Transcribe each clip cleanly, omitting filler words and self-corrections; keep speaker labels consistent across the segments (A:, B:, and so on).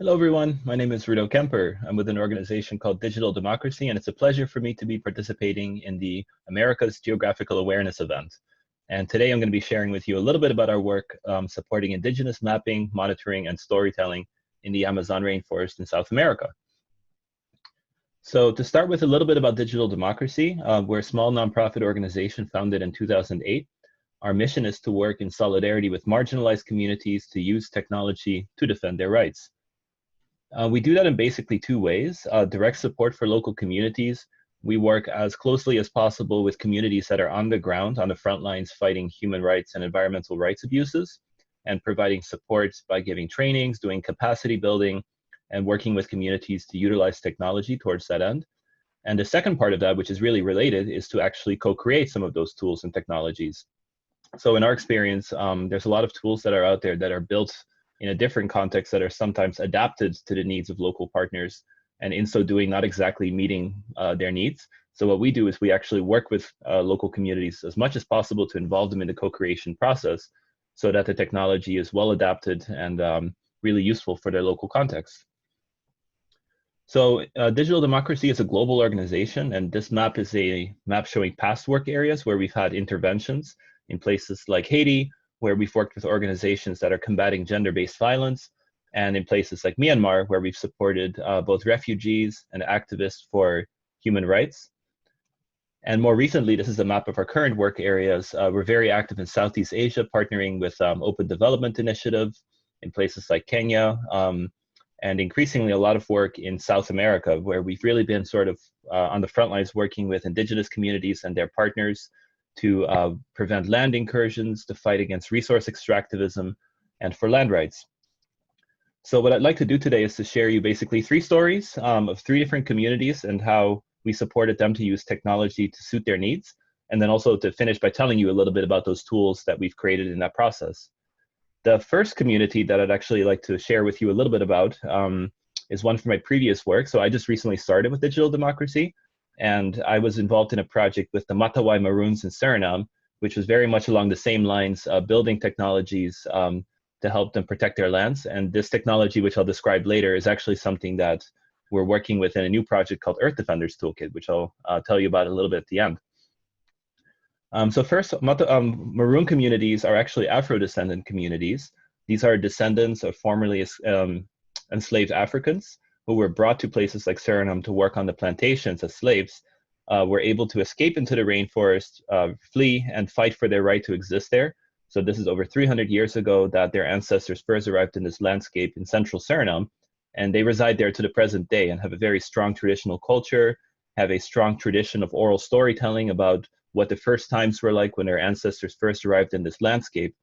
A: Hello, everyone. My name is Rudo Kemper. I'm with an organization called Digital Democracy, and it's a pleasure for me to be participating in the America's Geographical Awareness event. And today I'm going to be sharing with you a little bit about our work supporting Indigenous mapping, monitoring, and storytelling in the Amazon rainforest in South America. So to start with a little bit about Digital Democracy, we're a small nonprofit organization founded in 2008. Our mission is to work in solidarity with marginalized communities to use technology to defend their rights. We do that in basically two ways. Direct support for local communities. We work as closely as possible with communities that are on the ground, on the front lines, fighting human rights and environmental rights abuses, and providing support by giving trainings, doing capacity building, and working with communities to utilize technology towards that end. And the second part of that, which is really related, is to actually co-create some of those tools and technologies. So in our experience, there's a lot of tools that are out there that are built in a different context that are sometimes adapted to the needs of local partners, and in so doing, not exactly meeting their needs. So what we do is we actually work with local communities as much as possible to involve them in the co-creation process so that the technology is well adapted and really useful for their local context. So Digital Democracy is a global organization, and this map is a map showing past work areas where we've had interventions in places like Haiti, where we've worked with organizations that are combating gender-based violence, and in places like Myanmar, where we've supported both refugees and activists for human rights. And more recently, this is a map of our current work areas. We're very active in Southeast Asia, partnering with Open Development Initiative in places like Kenya, and increasingly a lot of work in South America, where we've really been sort of on the front lines working with indigenous communities and their partners to prevent land incursions, to fight against resource extractivism, and for land rights. So what I'd like to do today is to share you basically three stories of three different communities and how we supported them to use technology to suit their needs, and then also to finish by telling you a little bit about those tools that we've created in that process. The first community that I'd actually like to share with you a little bit about is one from my previous work. So I just recently started with Digital Democracy, and I was involved in a project with the Matawai Maroons in Suriname, which was very much along the same lines, building technologies to help them protect their lands. And this technology, which I'll describe later, is actually something that we're working with in a new project called Earth Defenders Toolkit, which I'll tell you about a little bit at the end. So first, Maroon communities are actually Afro-descendant communities. These are descendants of formerly enslaved Africans who were brought to places like Suriname to work on the plantations as slaves, were able to escape into the rainforest, flee, and fight for their right to exist there. So this is over 300 years ago that their ancestors first arrived in this landscape in central Suriname, and they reside there to the present day and have a very strong traditional culture, have a strong tradition of oral storytelling about what the first times were like when their ancestors first arrived in this landscape,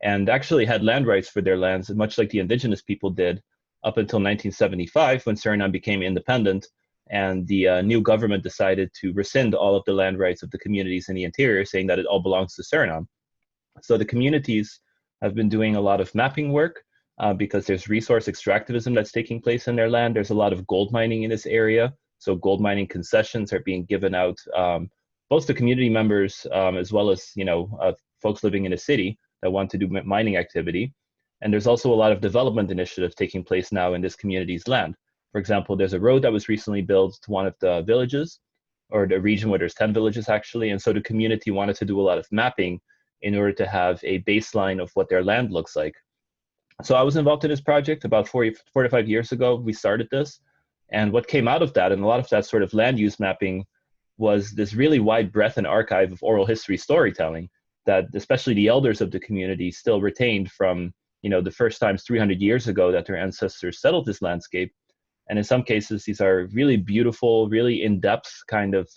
A: and actually had land rights for their lands, much like the indigenous people did, up until 1975, when Suriname became independent, and the new government decided to rescind all of the land rights of the communities in the interior, saying that it all belongs to Suriname. So the communities have been doing a lot of mapping work because there's resource extractivism that's taking place in their land. There's a lot of gold mining in this area. So gold mining concessions are being given out both to community members as well as folks living in a city that want to do mining activity. And there's also a lot of development initiatives taking place now in this community's land. For example, there's a road that was recently built to one of the villages, or the region where there's 10 villages actually. And so the community wanted to do a lot of mapping in order to have a baseline of what their land looks like. So I was involved in this project about 4 to 5 years ago. We started this. And what came out of that, and a lot of that sort of land use mapping, was this really wide breadth and archive of oral history storytelling that especially the elders of the community still retained from the first times 300 years ago that their ancestors settled this landscape. And in some cases, these are really beautiful, really in-depth kind of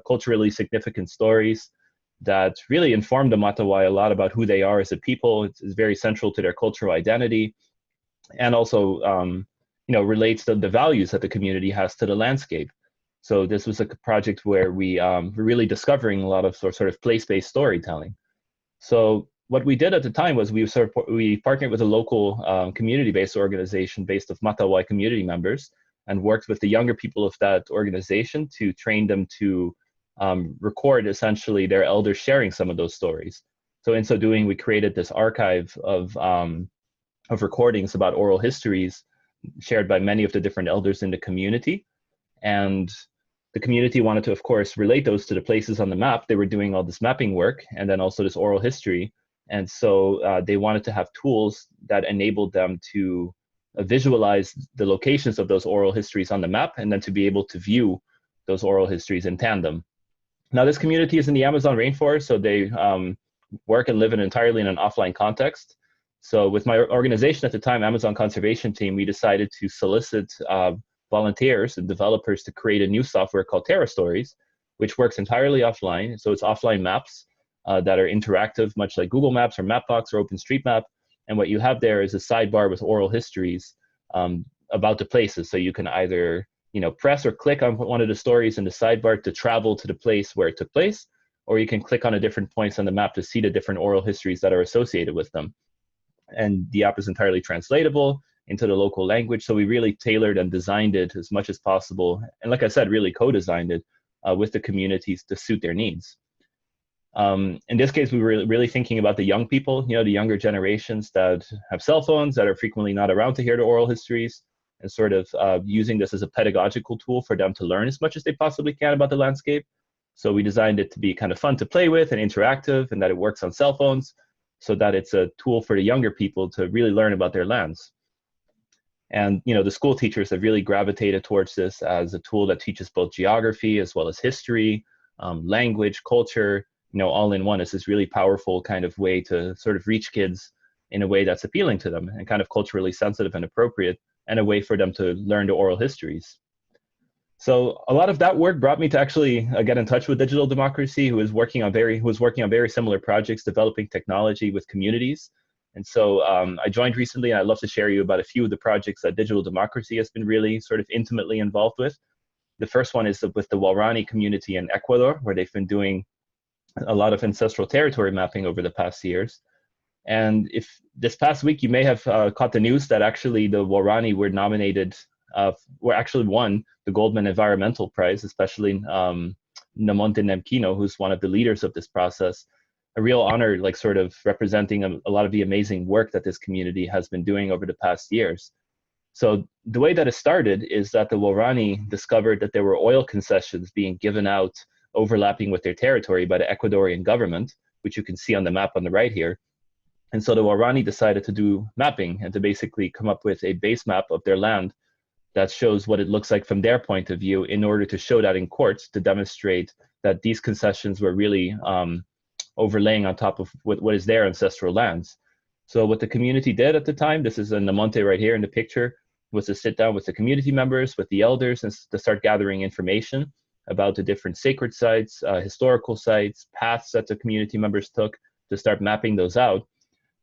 A: culturally significant stories that really inform the Matawai a lot about who they are as a people. It's very central to their cultural identity, and also relates to the values that the community has to the landscape. So this was a project where we were really discovering a lot of sort of place-based storytelling. So what we did at the time was we partnered with a local community-based organization based of Matawai community members, and worked with the younger people of that organization to train them to record essentially their elders sharing some of those stories. So in so doing, we created this archive of recordings about oral histories shared by many of the different elders in the community. And the community wanted to, of course, relate those to the places on the map. They were doing all this mapping work and then also this oral history. And so they wanted to have tools that enabled them to visualize the locations of those oral histories on the map and then to be able to view those oral histories in tandem. Now, this community is in the Amazon rainforest, so they work and live entirely in an offline context. So with my organization at the time, Amazon Conservation Team, we decided to solicit volunteers and developers to create a new software called Stories, which works entirely offline. So it's offline maps that are interactive, much like Google Maps or Mapbox or OpenStreetMap. And what you have there is a sidebar with oral histories about the places. So you can either press or click on one of the stories in the sidebar to travel to the place where it took place, or you can click on the different points on the map to see the different oral histories that are associated with them. And the app is entirely translatable into the local language. So we really tailored and designed it as much as possible. And like I said, really co-designed it with the communities to suit their needs. In this case, we were really thinking about the young people, the younger generations that have cell phones, that are frequently not around to hear the oral histories, and sort of using this as a pedagogical tool for them to learn as much as they possibly can about the landscape. So we designed it to be kind of fun to play with and interactive, and that it works on cell phones, so that it's a tool for the younger people to really learn about their lands. And the school teachers have really gravitated towards this as a tool that teaches both geography as well as history, language, culture, all in one. It's this really powerful kind of way to sort of reach kids in a way that's appealing to them and kind of culturally sensitive and appropriate, and a way for them to learn the oral histories. So a lot of that work brought me to actually get in touch with Digital Democracy, who was working on very similar projects, developing technology with communities. And so I joined recently, and I'd love to share you about a few of the projects that Digital Democracy has been really sort of intimately involved with. The first one is with the Waorani community in Ecuador, where they've been doing a lot of ancestral territory mapping over the past years. And if this past week, you may have caught the news that actually the Waorani were nominated, were actually won the Goldman Environmental Prize, especially Namonte Nemkino, who's one of the leaders of this process. A real honor, like sort of representing a lot of the amazing work that this community has been doing over the past years. So the way that it started is that the Waorani discovered that there were oil concessions being given out overlapping with their territory by the Ecuadorian government, which you can see on the map on the right here. And so the Waorani decided to do mapping and to basically come up with a base map of their land that shows what it looks like from their point of view, in order to show that in courts to demonstrate that these concessions were really overlaying on top of what is their ancestral lands. So what the community did at the time, this is in Namonte right here in the picture, was to sit down with the community members, with the elders, and to start gathering information about the different sacred sites, historical sites, paths that the community members took, to start mapping those out.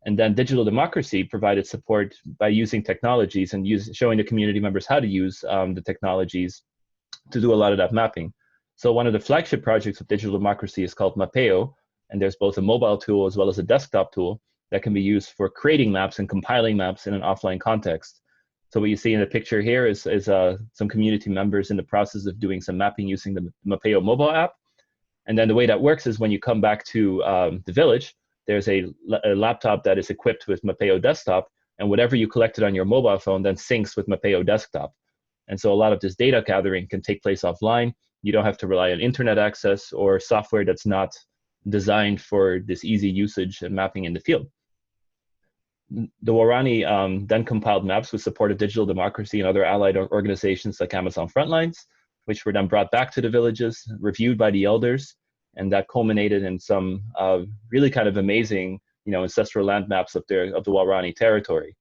A: And then Digital Democracy provided support by using technologies and showing the community members how to use the technologies to do a lot of that mapping. So one of the flagship projects of Digital Democracy is called Mapeo, and there's both a mobile tool as well as a desktop tool that can be used for creating maps and compiling maps in an offline context. So what you see in the picture here is some community members in the process of doing some mapping using the Mapeo mobile app. And then the way that works is when you come back to the village, there's a laptop that is equipped with Mapeo desktop, and whatever you collected on your mobile phone then syncs with Mapeo desktop. And so a lot of this data gathering can take place offline. You don't have to rely on internet access or software that's not designed for this easy usage and mapping in the field. The Waorani then compiled maps with support of Digital Democracy and other allied organizations like Amazon Frontlines, which were then brought back to the villages, reviewed by the elders, and that culminated in some really kind of amazing, ancestral land maps of the Waorani territory.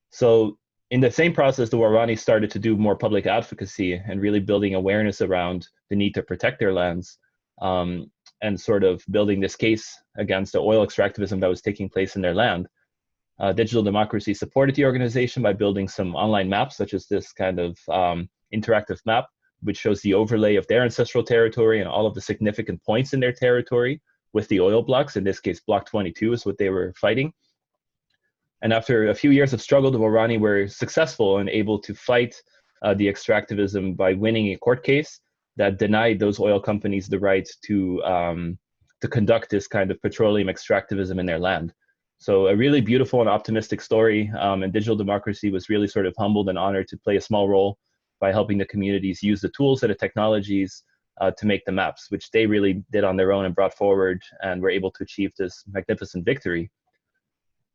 A: So in the same process, the Waorani started to do more public advocacy and really building awareness around the need to protect their lands, and sort of building this case against the oil extractivism that was taking place in their land. Digital Democracy supported the organization by building some online maps, such as this kind of interactive map, which shows the overlay of their ancestral territory and all of the significant points in their territory with the oil blocks. In this case, Block 22 is what they were fighting. And after a few years of struggle, the Waorani were successful and able to fight the extractivism by winning a court case that denied those oil companies the right to conduct this kind of petroleum extractivism in their land. So a really beautiful and optimistic story, and Digital Democracy was really sort of humbled and honored to play a small role by helping the communities use the tools and the technologies to make the maps, which they really did on their own and brought forward, and were able to achieve this magnificent victory.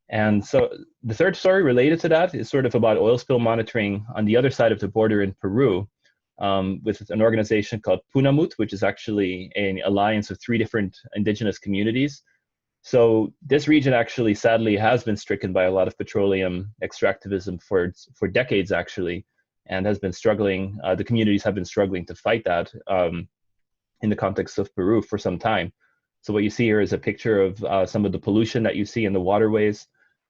A: And so the third story related to that is sort of about oil spill monitoring on the other side of the border in Peru, with an organization called Punamut, which is actually an alliance of 3 different indigenous communities. So this region actually, sadly, has been stricken by a lot of petroleum extractivism for decades, actually, and has been struggling. The communities have been struggling to fight that in the context of Peru for some time. So what you see here is a picture of some of the pollution that you see in the waterways.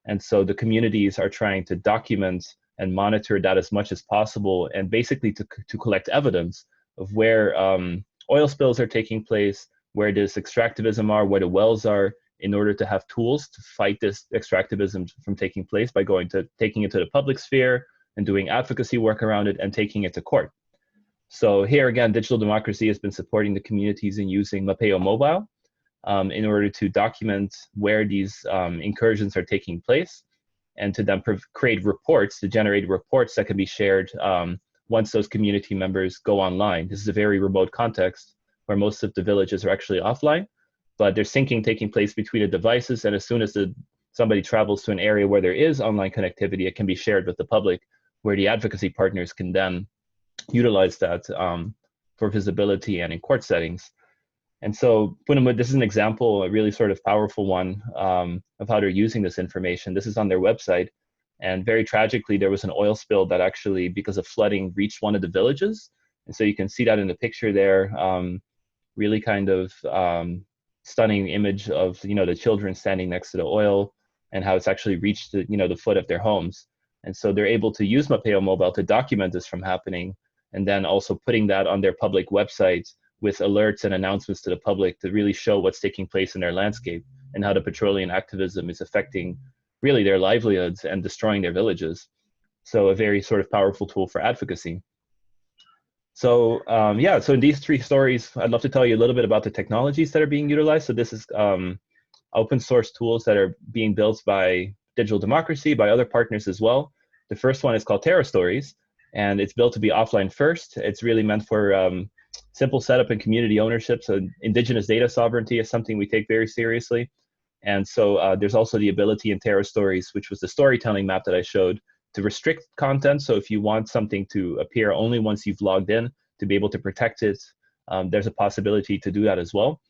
A: And so the communities are trying to document and monitor that as much as possible, and basically to collect evidence of where oil spills are taking place, where this extractivism are, where the wells are, in order to have tools to fight this extractivism from taking place by taking it to the public sphere and doing advocacy work around it and taking it to court. So here again, Digital Democracy has been supporting the communities in using Mapeo Mobile in order to document where these incursions are taking place, and to then create reports, to generate reports that can be shared once those community members go online. This is a very remote context where most of the villages are actually offline, but there's syncing taking place between the devices, and as soon as somebody travels to an area where there is online connectivity, it can be shared with the public, where the advocacy partners can then utilize that for visibility and in court settings. And so Punamut, this is an example, a really sort of powerful one of how they're using this information. This is on their website. And very tragically, there was an oil spill that actually, because of flooding, reached one of the villages. And so you can see that in the picture there, really kind of stunning image of, the children standing next to the oil, and how it's actually reached the foot of their homes. And so they're able to use Mapeo Mobile to document this from happening, and then also putting that on their public website with alerts and announcements to the public to really show what's taking place in their landscape and how the petroleum activism is affecting really their livelihoods and destroying their villages. So a very sort of powerful tool for advocacy. So yeah, so in these 3 stories, I'd love to tell you a little bit about the technologies that are being utilized. So this is open source tools that are being built by Digital Democracy, by other partners as well. The first one is called Stories, and it's built to be offline first. It's really meant for simple setup and community ownership. So indigenous data sovereignty is something we take very seriously. And so there's also the ability in Stories, which was the storytelling map that I showed, to restrict content. So if you want something to appear only once you've logged in, to be able to protect it, there's a possibility to do that as well.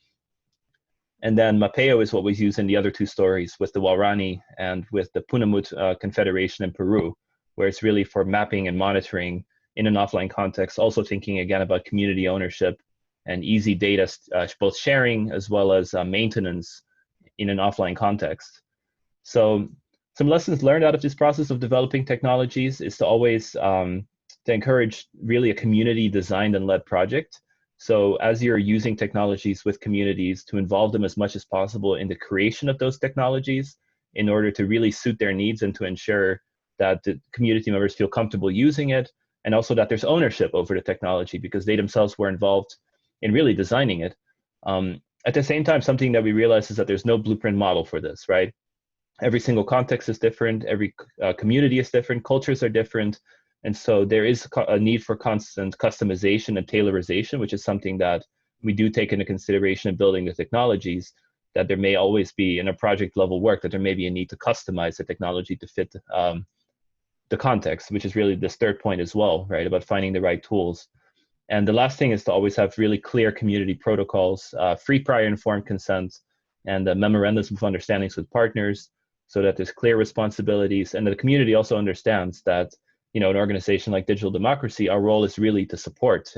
A: And then Mapeo is what was used in the other 2 stories with the Waorani and with the Punamut Confederation in Peru, where it's really for mapping and monitoring in an offline context, also thinking again about community ownership and easy data, both sharing as well as maintenance in an offline context. So some lessons learned out of this process of developing technologies is to always to encourage really a community designed and led project. So as you're using technologies with communities, to involve them as much as possible in the creation of those technologies in order to really suit their needs and to ensure that the community members feel comfortable using it, and also that there's ownership over the technology because they themselves were involved in really designing it. At the same time, something that we realize is that there's no blueprint model for this, right? Every single context is different, every community is different, cultures are different, and so there is a need for constant customization and tailorization, which is something that we do take into consideration in building the technologies, that there may always be in a project level work, that there may be a need to customize the technology to fit the context, which is really this third point as well, right, about finding the right tools. And the last thing is to always have really clear community protocols, free prior informed consent, and memorandums of understandings with partners, so that there's clear responsibilities, and the community also understands that, an organization like Digital Democracy, our role is really to support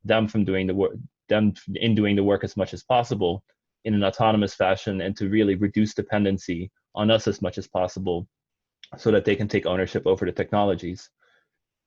A: them from doing the work, them in doing the work as much as possible in an autonomous fashion, and to really reduce dependency on us as much as possible, so that they can take ownership over the technologies.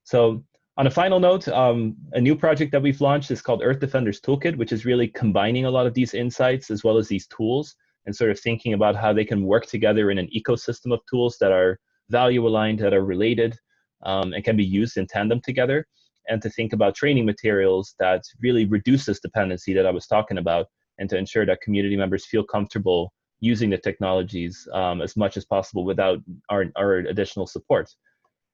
A: So on a final note, a new project that we've launched is called Earth Defenders Toolkit, which is really combining a lot of these insights as well as these tools, and sort of thinking about how they can work together in an ecosystem of tools that are value aligned, that are related, and can be used in tandem together, and to think about training materials that really reduce this dependency that I was talking about, and to ensure that community members feel comfortable using the technologies as much as possible without our additional support.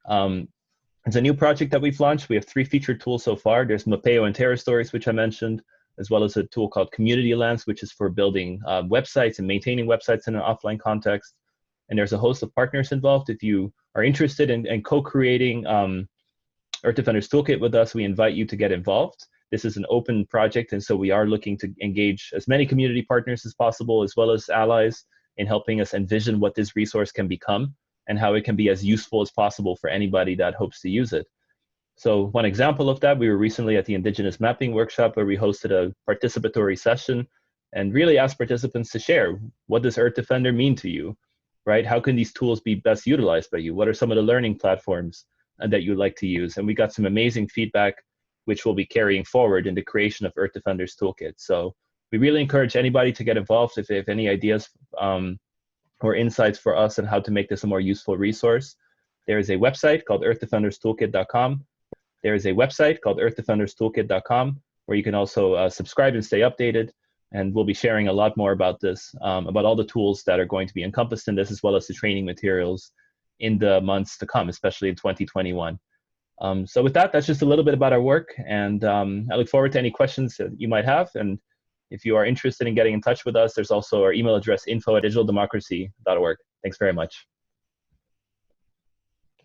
A: It's a new project that we've launched. We have 3 featured tools so far. There's Mapeo and Terra Stories, which I mentioned, as well as a tool called Community Lens, which is for building websites and maintaining websites in an offline context. And there's a host of partners involved. If you are interested in co-creating Earth Defenders Toolkit with us, we invite you to get involved. This is an open project, and so we are looking to engage as many community partners as possible, as well as allies, in helping us envision what this resource can become and how it can be as useful as possible for anybody that hopes to use it. So one example of that, we were recently at the Indigenous mapping workshop where we hosted a participatory session and really asked participants to share, what does Earth Defender mean to you, right? How can these tools be best utilized by you? What are some of the learning platforms that you'd like to use? And we got some amazing feedback, which we'll be carrying forward in the creation of Earth Defenders Toolkit. So we really encourage anybody to get involved if they have any ideas or insights for us on how to make this a more useful resource. There is a website called earthdefenderstoolkit.com. There is a website called earthdefenderstoolkit.com where you can also subscribe and stay updated. And we'll be sharing a lot more about this, about all the tools that are going to be encompassed in this, as well as the training materials in the months to come, especially in 2021. So with that, that's just a little bit about our work. And I look forward to any questions that you might have. And if you are interested in getting in touch with us, there's also our email address, info@digitaldemocracy.org. Thanks very much.